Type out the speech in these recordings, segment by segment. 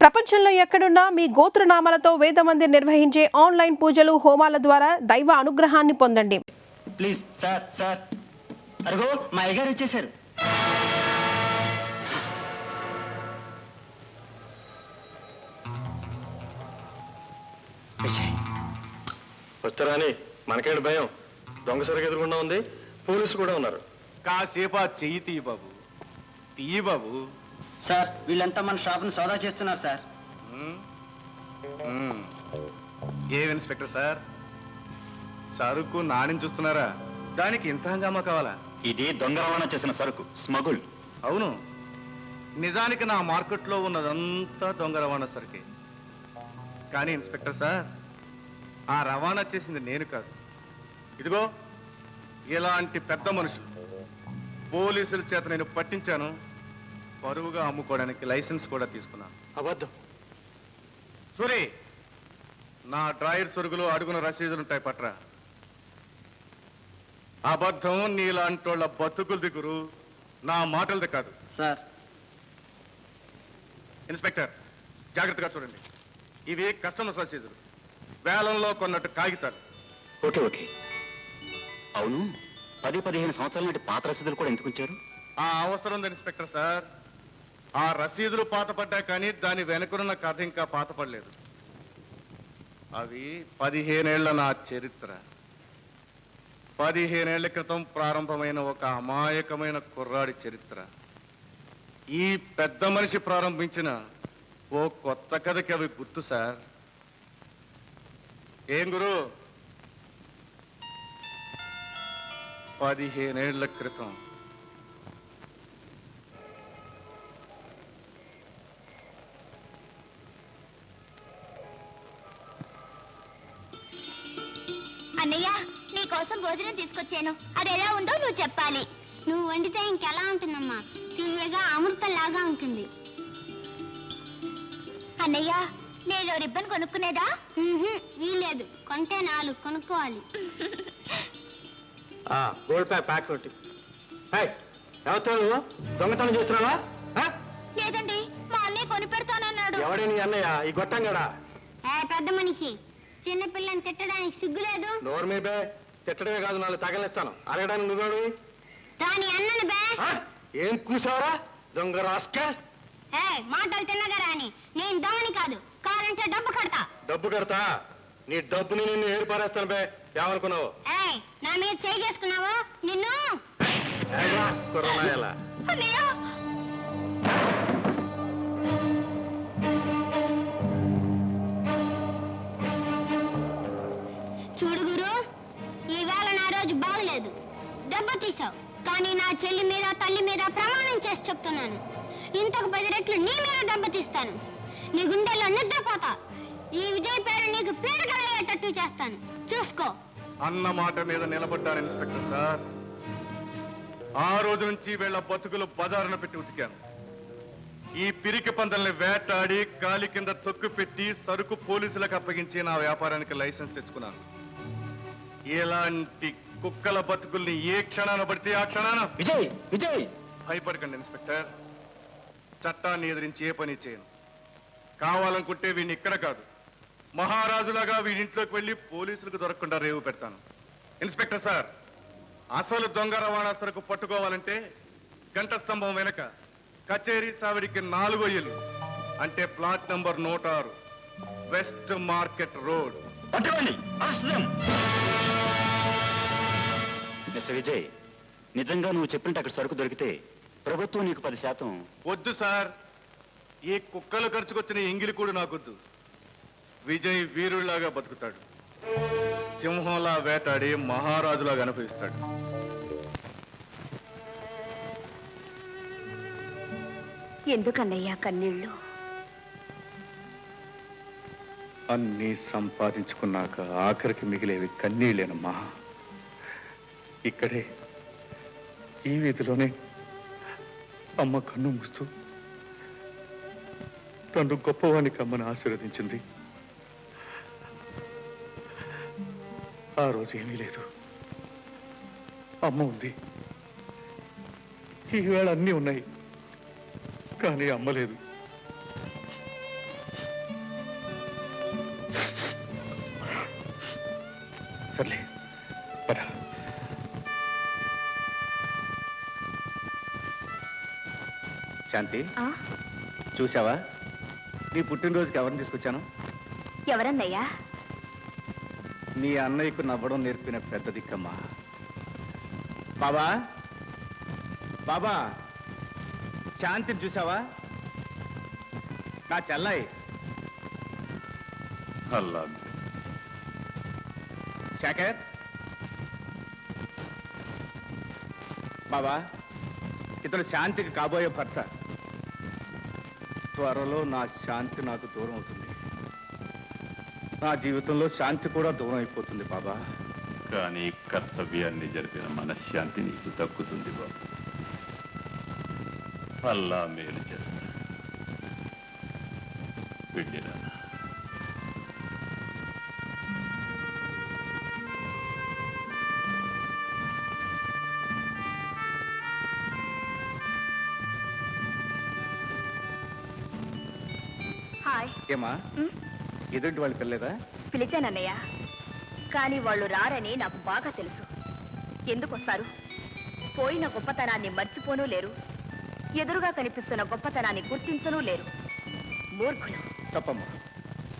ప్రపంచంలో ఎక్కడున్నా మీ గోత్రనామాలతో వేదమందిర్ నిర్వహించే ఆన్లైన్ పూజలు హోమాల ద్వారా దైవ అనుగ్రహాన్ని పొందండి. ప్లీజ్ సార్ సార్ అరుగో మా అయ్యగారు వచ్చేసారు. వస్తారని మనకేంటి భయం? దొంగ సరుకు ఎదురుకుండా ఉంది, పోలీసు కూడా ఉన్నారు. కాసేపు ఆ చెయ్యి తీయి బాబు, తీయి బాబు. సార్ వీళ్ళంతా మన షాప్ని సోదా చేస్తున్నారు సార్. ఏం ఇన్స్పెక్టర్ సార్, సరుకు నాణ్యం చూస్తున్నారా? దానికి ఇంత హంగామా కావాలా? ఇది దొంగ రవాణా చేసిన సరుకు, స్మగుల్. అవును, నిజానికి నా మార్కెట్లో ఉన్నదంతా దొంగ రవాణా సరుకే. కానీ ఇన్స్పెక్టర్ సార్, ఆ రవాణా చేసింది నేను కాదు. ఇదిగో ఇలాంటి పెద్ద మనుషులు పోలీసుల చేత నేను పట్టించాను. పరువుగా అమ్ముకోవడానికి లైసెన్స్ కూడా తీసుకున్నాను. అబద్ధం. సూరి, నా డ్రాయర్ సొరుగులో అడుగున రసీదులుంటాయి, పట్రా. అబద్ధం నీలాంటోళ్ళ బతుకుల దిగురు, నా మాటలది కాదు. సార్ ఇన్స్పెక్టర్ జాగ్రత్తగా చూడండి, ఇవి కస్టమర్స్ రసీదులు, వేలంలో కొన్నట్టు కాగితాలు. Okay okay. అవును, 10-15 సంవత్సరాల నాటి పాత రసీదులు కూడా ఎందుకు ఉంచారు? ఆ అవసరం ఉంది ఇన్స్పెక్టర్ సార్. ఆ రసీదులు పాతపడ్డా కానీ దాని వెనుకనున్న కథ ఇంకా పాతపడలేదు. అవి 15 ఏళ్ల నా చరిత్ర. 15 ఏళ్ల క్రితం ప్రారంభమైన ఒక అమాయకమైన కుర్రాడి చరిత్ర. ఈ పెద్ద మనిషి ప్రారంభించిన ఓ కొత్త కథకి అవి గుర్తు సార్. ఏం గురు, 15 ఏళ్ల క్రితం అన్నయ్య, నీ కోసం భోజనం తీసుకొచ్చాను. అది ఎలా ఉందో నువ్వు చెప్పాలి. నువ్వు వండితే ఇంకెలా ఉంటుందమ్మా? తీయగా అమృతంలాగా ఉంటుంది. అన్నయ్య, నేను రిబ్బన్ కొనుక్కునేదా? వీలేదు, కొంటే 4 కొనుక్కోవాలి. గోల్డ్ ప్యాక్ ఒకటి. ఎవరు దొంగతనం చేస్తున్నావా? లేదండి, మా అన్నయ్య కొని పెడతానన్నాడు. ఎవడే నీ అన్నయ్య? ఈ గొట్టంగాడా? పెద్ద మనిషి, చిన్నపిల్లని తిట్టడానికి సిగ్గులేదు? నోరు మీ బే, తిట్టడమే కాదు, 4 తగలేస్తాను. అడగడానికి నువ్వేడు? దాని అన్నను బే. ఏం కూసావరా దొంగ రాస్కా? మాటలు తిన్నగా రాని. నేను దొంగని కాదు, కావాలంటే డబ్బు కడతా. డబ్బు కడతా? నీ డబ్బుని నిన్ను ఏర్పారేస్తాను బే. ఏమనుకున్నావు? నా మీద చేయి చేసుకున్నావా నిన్ను? కుర్రనాయలా. అన్నయ్య, చూడు గురు, ఈవేళ నా రోజు బాగలేదు. దెబ్బ తీసావు, కానీ నా చెల్లి మీద తల్లి మీద ప్రమాణం చేసి చెప్తున్నాను, ఇంతకు 10 రెట్లు నీ మీద దెబ్బ తీస్తాను. నీ గుండెల్లో నిద్రపోతా. ఈ విజయ్ పేరు నీకు పీడకలయ్యేటట్టు చేస్తాను, చూసుకో. అన్న మాట మీద నిలబడ్డాను ఇన్స్పెక్టర్ సార్. ఆ రోజు నుంచి వీళ్ళ బతుకులు బజారున పెట్టి ఉతికాను. ఈ పిరికి పందల్ని వేటాడి గాలి కింద తొక్కు పెట్టి సరుకు పోలీసులకు అప్పగించి నా వ్యాపారానికి లైసెన్స్ తెచ్చుకున్నాను. ఇలాంటి కుక్కల బతుకుల్ని ఏ క్షణాన పడితే ఆ క్షణాన విజయ్ విజయ్ భయపడకండి ఇన్స్పెక్టర్. చట్టాన్ని ఎదిరించి ఏ పని చేయను. కావాలనుకుంటే వీడిని ఇక్కడ కాదు, మహారాజులాగా వీడింట్లోకి వెళ్ళి పోలీసులకు దొరకకుండా రేవు పెడతాను. ఇన్స్పెక్టర్ సార్, అసలు దొంగ రవాణా సరుకు పట్టుకోవాలంటే గంట స్తంభం వెనక కచేరీ సావిడికి 4 ఇల్లు, అంటే plot number 106, west market road. Mister Vijay, నిజంగా నువ్వు చెప్పినట్టు అక్కడ సరుకు దొరికితే ప్రభుత్వం నీకు 10%. వద్దు సార్, ఈ కుక్కలు ఖర్చుకొచ్చిన ఎంగిలి కూడా నాకొద్దు. విజయ్ వీరుళ్లాగా బతుకుతాడు, సింహంలా వేటాడి మహారాజులాగా అనుభవిస్తాడు. ఎందుకన్నయ్యా కన్నీళ్ళు? అన్నీ సంపాదించుకున్నాక ఆఖరికి మిగిలేవి కన్నీళ్ళేనమ్మా. ఇక్కడే ఈ వీధిలోనే అమ్మ కన్ను మూస్తూ తను గొప్పవానికి అమ్మను ఆశీర్వదించింది. ఆ రోజు ఏమీ లేదు, అమ్మ ఉంది. ఈవేళ అన్నీ ఉన్నాయి, కానీ అమ్మ లేదు. సర్లే పద. శాంతి, చూసావా నీ పుట్టినరోజుకి ఎవరిని తీసుకొచ్చాను? ఎవరన్నయ్యా? నీ అన్నయ్యకు నవ్వడం నేర్పిన పెద్ద దిక్కమ్మా. బాబా బాబా, శాంతిని చూసావా? నా చెల్లాయి. అల్లా శేఖర్, బాబా, ఇతను శాంతికి కాబోయే భర్త. త్వరలో నా శాంతి నాకు దూరం అవుతుంది. నా జీవితంలో శాంతి కూడా దూరం అయిపోతుంది బాబా. కానీ కర్తవ్యాన్ని జరిపిన మనశ్శాంతి నీకు దక్కుతుంది బాబు. అల్లా మేలు చేస్తాడు. వెళ్ళిరా. హాయ్. ఏమా, ఎదుటి వాళ్ళు పిల్లలేదా? పిలిచానన్నయ్య, కానీ వాళ్ళు రారని నాకు బాగా తెలుసు. ఎందుకు వస్తారు? పోయిన గొప్పతనాన్ని మర్చిపోనూ లేరు, ఎదురుగా కనిపిస్తున్న గొప్పతనాన్ని గుర్తించనూ లేరు. మూర్ఖులు. తప్పమ్మా,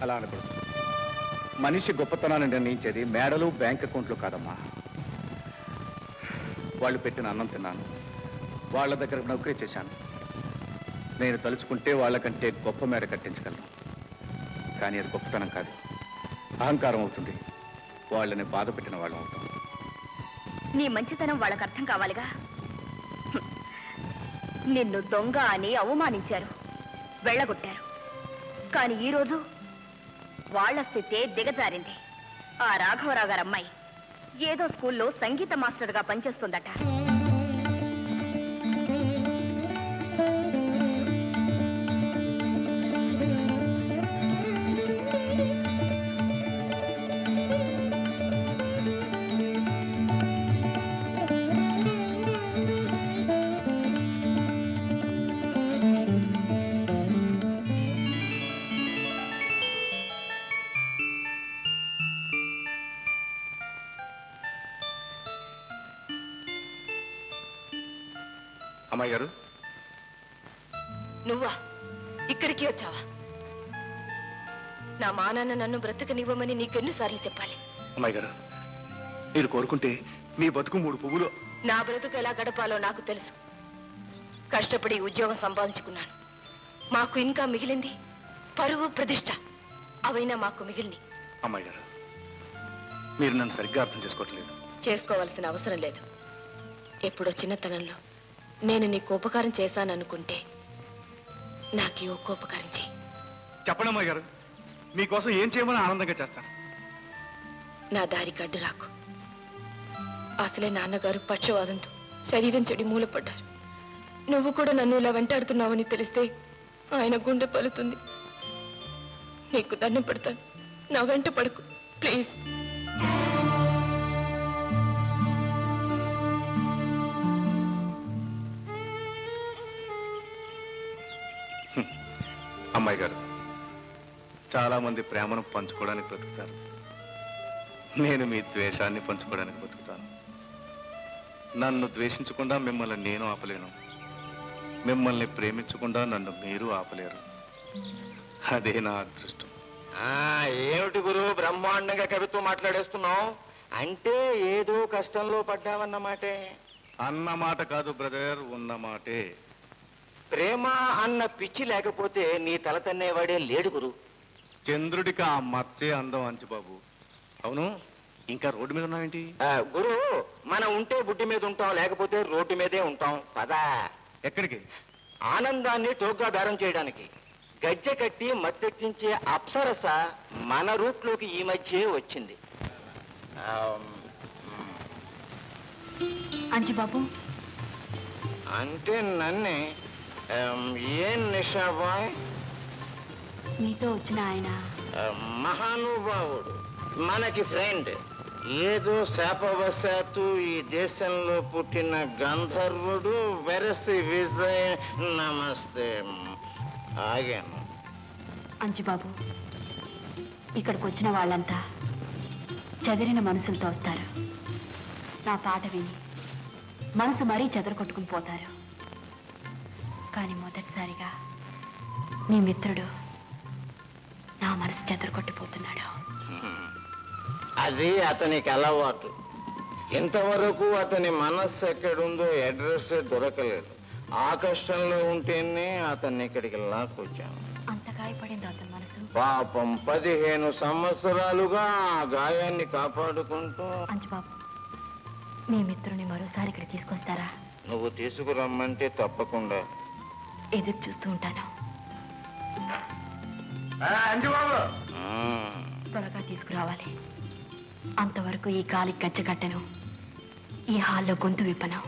అలా అనకూడదు. మనిషి గొప్పతనాన్ని నిర్ణయించేది మేడలు, బ్యాంక్ అకౌంట్లు కాదమ్మా. వాళ్ళు పెట్టిన అన్నం తిన్నాను, వాళ్ళ దగ్గర నౌకరీ చేశాను. నేను తలుచుకుంటే వాళ్ళకంటే గొప్ప మేడ కట్టించగలను. కానీ అది గొప్పతనం కాదు, అహంకారం అవుతుంది. వాళ్ళని బాధ పెట్టిన వాళ్ళం అవుతాం. నీ మంచితనం వాళ్ళకు అర్థం కావాలిగా. నిన్ను దొంగ అని అవమానించారు, వెళ్ళగొట్టారు. కానీ ఈరోజు వాళ్ళ స్థితే దిగజారింది. ఆ రాఘవరావు గారు అమ్మాయి ఏదో స్కూల్లో సంగీత మాస్టర్గా పనిచేస్తుందట. అమ్మాయి గారు, నువ్వా ఇక్కడికి వచ్చావా? నా మానాన్న నన్ను బ్రతకనివ్వమని నీకెన్నిసార్లు చెప్పాలి? అమ్మాయి గారు, మీరు కోరుకుంటే మీ బతుకు 3 పువ్వులు. నా బ్రతుకు ఎలా గడపాలో నాకు తెలుసు. కష్టపడి ఉద్యోగం సంపాదించుకున్నాను. మాకు ఇంకా మిగిలింది పరువు, ప్రతిష్ట. అవైనా మాకు మిగిలిని. అమ్మాయి గారు, మీరు నన్ను సరిగ్గా అర్థం చేసుకోవట్లేదు. చేసుకోవాల్సిన అవసరం లేదు. ఎప్పుడో చిన్నతనంలో నేను నీకు ఉపకారం చేశాననుకుంటే నాకు ఈ ఒక్క ఉపకారం చేయి. చెప్పండి అమ్మాయి గారు, మీకోసం ఏం చేయమని ఆనందంగా చేస్తాను. నా దారికి అడ్డు రాకు. అసలే నాన్నగారు పక్షవాదంతో శరీరం చెడి మూలపడ్డారు. నువ్వు కూడా నన్ను ఇలా వెంటాడుతున్నావని తెలిస్తే ఆయన గుండె పలుతుంది. నీకు దండం పెడతాను, నా వెంట పడకు ప్లీజ్. అమ్మాయి గారు, చాలా మంది ప్రేమను పంచుకోవడానికి బ్రతుకుతారు. నేను మీ ద్వేషాన్ని పంచుకోవడానికి బ్రతుకుతాను. నన్ను ద్వేషించకుండా మిమ్మల్ని నేను ఆపలేను, మిమ్మల్ని ప్రేమించకుండా నన్ను మీరు ఆపలేరు. అదే నా అదృష్టం. ఏమిటి గురు బ్రహ్మాండంగా కవిత్వం మాట్లాడేస్తున్నావు? అంటే ఏదో కష్టంలో పడ్డావన్నమాటే. అన్నమాట కాదు బ్రదర్, ఉన్నమాటే. ప్రేమ అన్న పిచ్చి లేకపోతే నీ తల తన్నేవాడే లేడు గురు. చంద్రుడికి ఆ మచ్చే అందం అంచుబాబు. అవును, ఇంకా రోడ్డు మీద ఉన్నావేంటి? గురు, మనం ఉంటే బుడ్డి మీద ఉంటాం, లేకపోతే రోడ్డు మీదే ఉంటాం. పదా. ఎక్కడికి? ఆనందాన్ని టోగ్గా బేరం చేయడానికి. గజ్జె కట్టి మత్తెక్కించే అప్సరస మన రూట్లోకి ఈ మధ్యే వచ్చింది. అంజుబాబు, అంటే నన్నే. ఏం నిషాబాయ్? మీతో వచ్చిన ఆయన మహానుభావుడు, మనకి ఫ్రెండ్. ఏదో శాపవశాత్తు ఈ దేశంలో పుట్టిన గంధర్వుడు. వెరసి విజయ్. నమస్తే. ఆగాను. అంజుబాబు, ఇక్కడికి వచ్చిన వాళ్ళంతా చెదిరిన మనసులతో వస్తారు. నా పాట విని మనసు మరీ చెదరగొట్టుకుని పోతారు. కానీ మొదటిసారిగా నీ మిత్రుడు నా మనసు చెదరగొట్టిపోతున్నాడు. అది అతనికి అలవాటు. ఇంతవరకు అతని మనస్సు ఎక్కడుందో అడ్రస్ దొరకలేదు. ఆ కష్టంలో ఉంటేనే అతన్ని ఇక్కడికి లాక్కొచ్చాను. అంత గాయపడింది అతని మనసు. పాపం 15 సంవత్సరాలుగా ఆ గాయాన్ని కాపాడుకుంటూ. అంజుబాబు, మీ మిత్రుని మరోసారి ఇక్కడ తీసుకొస్తారా? నువ్వు తీసుకురమ్మంటే తప్పకుండా. ఎదురు చూస్తూ ఉంటాను. త్వరగా తీసుకురావాలి. అంతవరకు ఈ గాలి గజ్జగట్టను, ఈ హాల్లో గొంతు విప్పను.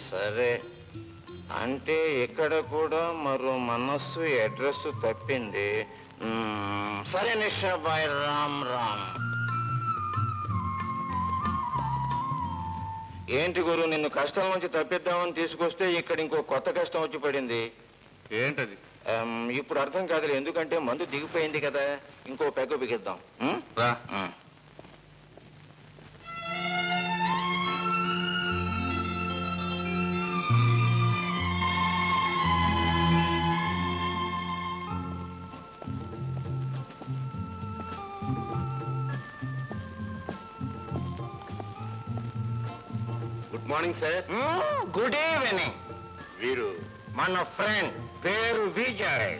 సరే, అంటే ఇక్కడ కూడా మరో మనస్సు అడ్రస్ తప్పింది. సరే నిషాబాయ్, రామ్ రామ్. ఏంటి గురు, నిన్ను కష్టం నుంచి తప్పిద్దామని తీసుకొస్తే ఇక్కడ ఇంకో కొత్త కష్టం వచ్చి పడింది. ఏంటది? ఇప్పుడు అర్థం కాదులే, ఎందుకంటే మందు దిగిపోయింది కదా. ఇంకో పెగ్గ బిగిద్దాం. రా. Good morning sir. Good evening. వీరు మన ఫ్రెండ్, పేరు విజయ్.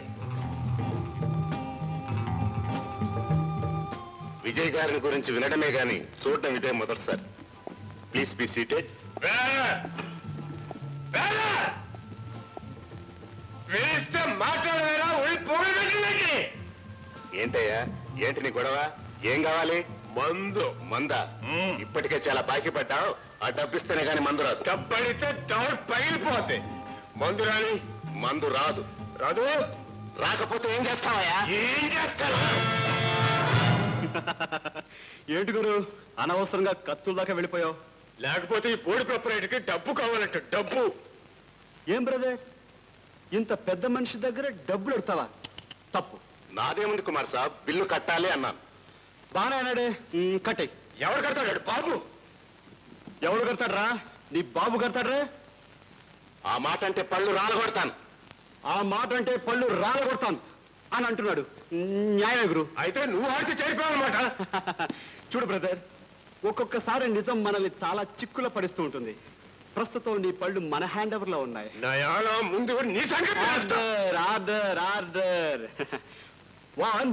విజయ్ గారిని గురించి వినడమే గాని చూడడం ఇదే మొదటిసారి. Please be seated. ఏంటయ్యా, ఏంటి నీ గొడవ? ఏం కావాలి? మందు. మందా? ఇప్పటికే చాలా బాకీ పడ్డావు. ఆ డబ్బిస్తేనే గాని మందు రాదు. డబ్బడితే డబ్బు పగిలిపోతే మందు రాని. మందు రాదు. రాదు. రాకపోతే ఏం చేస్తావయ్యా? ఏం చేస్తావు? ఏంటి గురు, అనవసరంగా కత్తుల దాకా వెళ్ళిపోయావు? లేకపోతే ఈ బోర్డు ప్రొపరేటర్కి డబ్బు కావాలంట. డబ్బు. ఏం బ్రదర్, ఇంత పెద్ద మనిషి దగ్గర డబ్బులు ఎడతావా? తప్పు. నాదేముంది కుమార్ సాబ్, బిల్లు కట్టాలి అన్నాను. బాగానే అన్నాడే. కట్టే. ఎవరు కడతాడు? బాబు. ఎవడు కడతాడ్రా? నీ బాబు కడతాడ్రా? ఆ మాట అంటే పళ్ళు రాలగొడతాను. ఆ మాట అంటే పళ్ళు రాలగొడతాను అని అంటున్నాడు. న్యాయమే గురు. అయితే నువ్వు ఆడితే చేరిపోయావు అనమాట. చూడు బ్రదర్, ఒక్కొక్కసారి నిజం మనల్ని చాలా చిక్కుల పడిస్తూ ఉంటుంది. ప్రస్తుతం నీ పళ్ళు మన హ్యాండ్ ఓవర్ లో ఉన్నాయి. నయాలో ముందు నీ సంగతి తెలుస్తా. Order order order. 1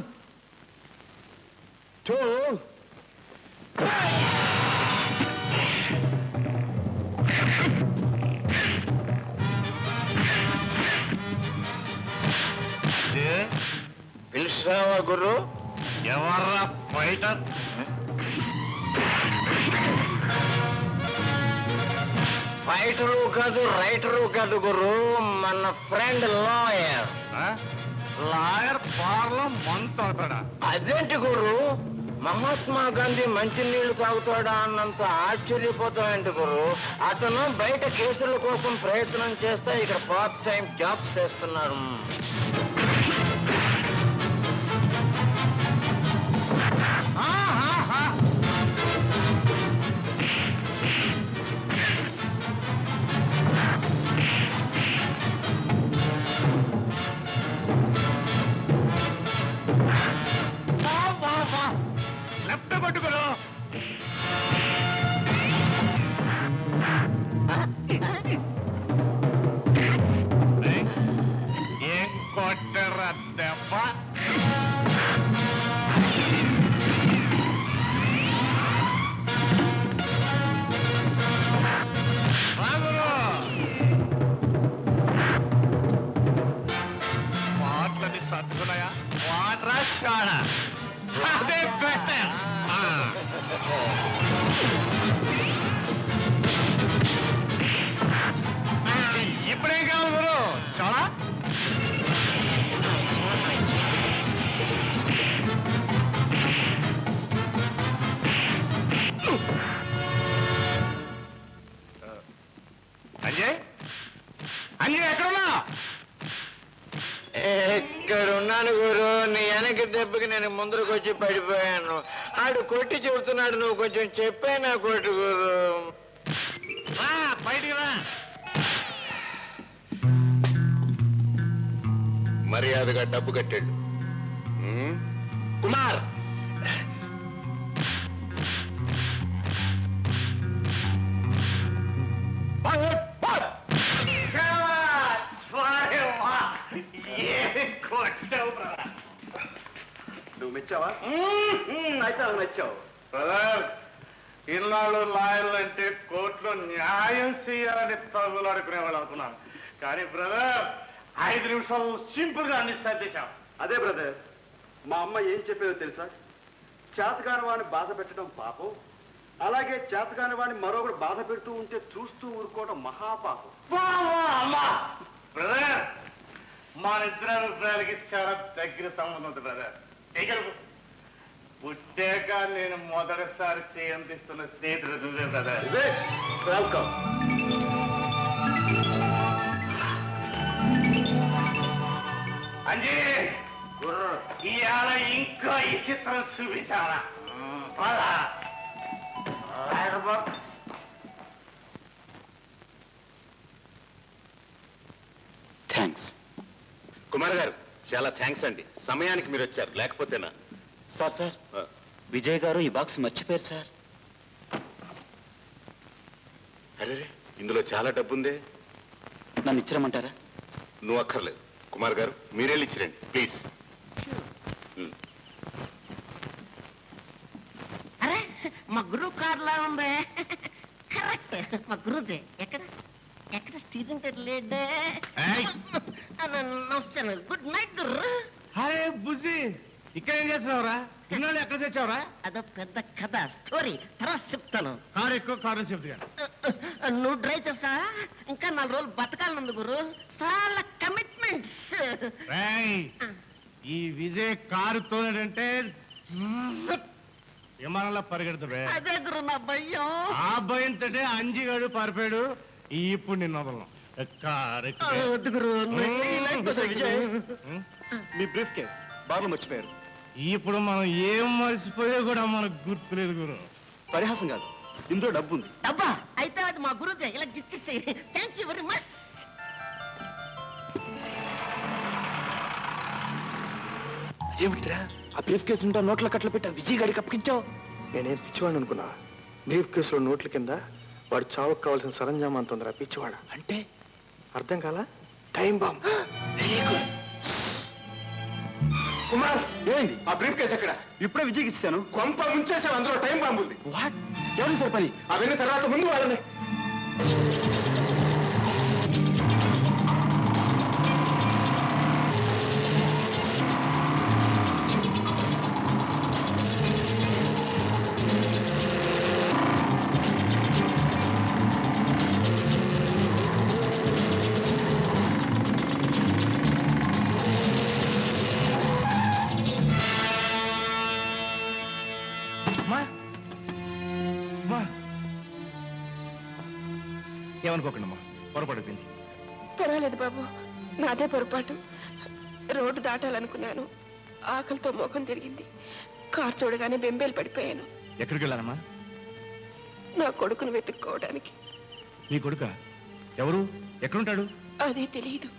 2 పిలిచావా గురు? ఎవర్రా ఫైటర్? ఫైటరు కాదు, రైటరు కాదు గురు, మన ఫ్రెండ్ లాయర్. లాయర్ పార్లో మందు తాగుతాడా? అదేంటి గురు, మహాత్మా గాంధీ మంచినీళ్లు తాగుతాడా అన్నంత ఆశ్చర్యపోతాయండి గురు. అతను బయట కేసుల కోసం ప్రయత్నం చేస్తే ఇక్కడ పార్ట్ టైం జాబ్స్ చేస్తున్నారు. లెఫ్ట్ పట్టుకోరు. ఏం కొట్టరా దెబ్బ? వాట్లని సర్దుకున్నాయా? వాట్రా షాడా? అదే బెటర్. ఇప్పుడేం కావాలి గురు? చాలా అంజయ్, అంజయ్ ఎక్కడున్నా? ఎక్కడున్నాను గురు, నీ వెనక దెబ్బకి నేను ముందరకు వచ్చి పడిపోయాను. ఆడు కొట్టి చెబుతున్నాడు, నువ్వు కొంచెం చెప్పానా కొట్టు గురు. బయటికి రా. మర్యాదగా డబ్బు కట్టాడు. కుమార్, నువ్వు మెచ్చావా? అయితే అలా మెచ్చావు. బ్రదర్, ఇన్నాళ్ళు లాయర్లు అంటే కోర్టులో న్యాయం చేయాలని తగులు అనుకునేవాళ్ళు అనుకున్నాను. కానీ బ్రదర్ 5 నిమిషాలు సింపుల్ గా అన్ని సర్దేశాం. అదే బ్రదర్, మా అమ్మ ఏం చెప్పేదో తెలుసా? చేతకాని వాడిని బాధ పెట్టడం పాపం, అలాగే చేతకాని వాడిని మరొకడు బాధ పెడుతూ ఉంటే చూస్తూ ఊరుకోవడం మహాపాపం. బ్రదర్, మా నిద్ర అభిప్రాయాలకి చాలా దగ్గర సంబంధం ఉంది బ్రదర్. పుట్టాక నేను మొదటిసారి చేయందిస్తున్న స్నేహితుడు నువ్వే బ్రదర్. వెల్కమ్. అంజీ, ఇవాళ ఇంకా ఈ చిత్రం చూపించాలా? థ్యాంక్స్. కుమార్ గారు, చాలా థ్యాంక్స్ అండి. సమయానికి మీరు వచ్చారు, లేకపోతేనా? సార్ విజయ్ గారు ఈ బాక్స్ మర్చిపోయారు సార్. అరే, ఇందులో చాలా డబ్బుందే. నన్ను ఇచ్చిరమ్మంటారా? నువ్వు అక్కర్లేదు. కుమార్ గారు, మీరెళ్ళి ఇచ్చిరండి ప్లీజ్. అరే, మా గురువు కార్లా ఉంది. కరెక్ట్, మా గురువుదే. ఎక్కడ ఎక్కడ స్టీరింగ్ లేడే. నమస్తే, గుడ్ నైట్ గురు. అరే బుజ్జి, ఇక్కడ ఏం చేస్తున్నావురా? ఇన్నాళ్ళు ఎక్కడ తెచ్చావురా? అదో పెద్ద కథ, స్టోరీ తర్వాత చెప్తాను. కారు ఎక్కువ, కారు చెప్తాను. నువ్వు డ్రైవ్ చేస్తావా? ఇంకా 4 రోజులు బతకాలనుంది గురు, చాలా కమిట్మెంట్స్. ఈ విజయ్ కారు తోలేడంటే విమానంలో పరిగెడుతుడే. అదే గురు నా భయం. ఆ భయంతో అంజిగాడు పారిపోయాడు. ఇప్పుడు నిన్ను వదలను. వద్దు గురు. విజయ్, మీ బ్రీఫ్ కేస్ బాగా మర్చిపోయారు. ఇప్పుడు మనం ఏం మర్చిపోయా కూడా మనకు గుర్తులేదు గురు. పరిహాసం కాదు, ఇందులో డబ్బు ఉంది. డబ్బా అయితే అది మా గురుదే. ఇలా గిచ్చేసి. Thank you very much. ఏమిట్రా ఆ బ్రీఫ్ కేసు ఉంటా నోట్ల కట్టలు పెట్టా విజయ్ గారికి అప్పగించావు? నేనేం పిచ్చివాడిని అనుకున్నా? బ్రీఫ్ కేసులో నోట్ల కింద వాడు చావుకు కావాల్సిన సరంజామా అంటుందిరా పిచ్చివాడ. అంటే అర్థం కాలా? Time bomb. కుమార్, ఏంటి ఆ బ్రీఫ్ కేసు ఎక్కడ? ఇప్పుడే విజయ్కి ఇచ్చాను. కొంప ముంచేసావు, అందులో టైం బాంబు ఉంది. వాట్? ఎవరు సార్ పని? అవన్నీ తర్వాత, ముందు వాళ్ళని. ఏమనుకోకండమ్మా, పొరపడుతుంది. పర్వాలేదు బాబు, నాదే పొరపాటు. రోడ్డు దాటాలనుకున్నాను, ఆకలితో మోకం తిరిగింది. కారు చూడగానే బెంబేలు పడిపోయాను. ఎక్కడికి వెళ్ళాలమ్మా? నా కొడుకును వెతుక్కోవడానికి. నీ కొడుక? ఎవరు? ఎక్కడుంటాడు? అదే తెలియదు.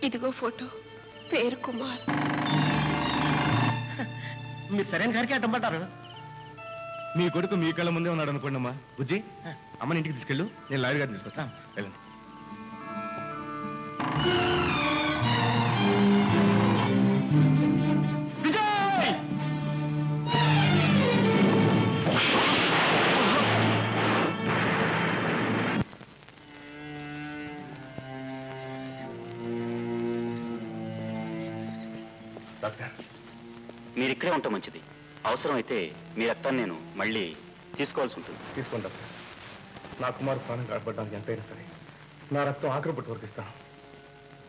ఇదిగో ఫోటో, పేరు కుమార్. మీరు సరైన గారికి అడ్డం పడ్డారు. మీ కొడుకు మీ కళ్ళ ముందే ఉన్నాడు అనుకోండి అమ్మా. బుజ్జి, అమ్మని ఇంటికి తీసుకెళ్ళు, నేను లాయర్ గారిని తీసుకొస్తా. వెళ్ళండి. డాక్టర్, మీరు ఇక్కడే ఉంటాం మంచిది. అవసరమైతే మీ రక్తాన్ని నేను మళ్ళీ తీసుకోవాల్సి ఉంటుంది. తీసుకోండి డాక్టర్. నా కుమారు ప్రాణం కాపాడడానికి ఎంతైనా సరే నా రక్తం ఆఖరి పట్టు వరకు ఇస్తాను.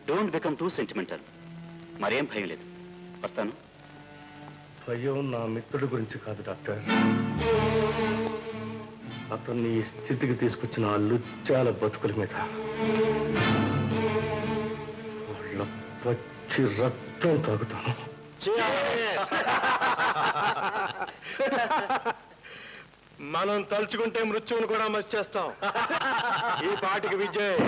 Don't become two sentimental. మరేం భయం లేదు. వస్తాను. భయం నా మిత్రుడి గురించి కాదు డాక్టర్, అతన్ని ఈ స్థితికి తీసుకొచ్చిన ఆ లుచ్చాల బతుకుల మీద. వాళ్ళ పచ్చి రక్తం తాగుతాను. మనం తలుచుకుంటే మృత్యువును కూడా మసి చేస్తాం. ఈ పాటికి విజయ్.